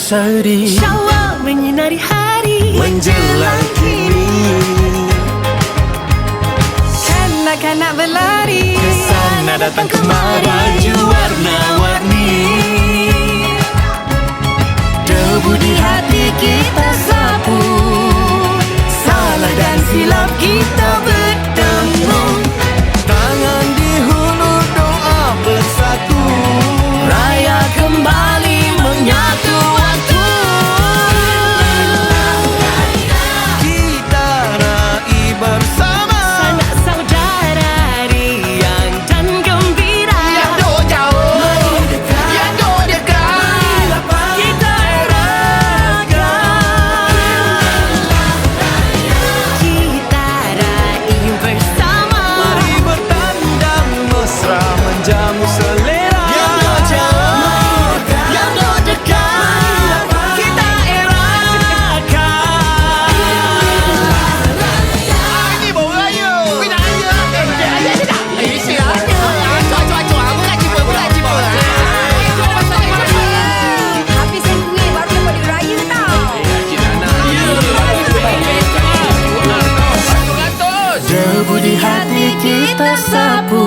berseri, Syawal menyinari hari menjelang kini. Kanak-kanak berlari Kesana datang kemari, baju warna-warni. Debu di hati kita sapu, salah dan silap kita bertemu. Tangan di hulu doa bersatu, raya kembali menyatu waktu. Kita raih bersama, Sanak saudara riang dan gembira. yang duk jauh, yang duk dekat, kita eratkan. Kita raih bersama. Mari bertandang mesra menjamu selera. Yang duk jauh, yang duk dekat, kita eratkan. Ini baru raya. Weh nak raya. Raya je tak? Siapa? Cuak-cuak. Berat cipa. Habisan kuih baru dapat duit raya tau. Debu di hati kita sapu,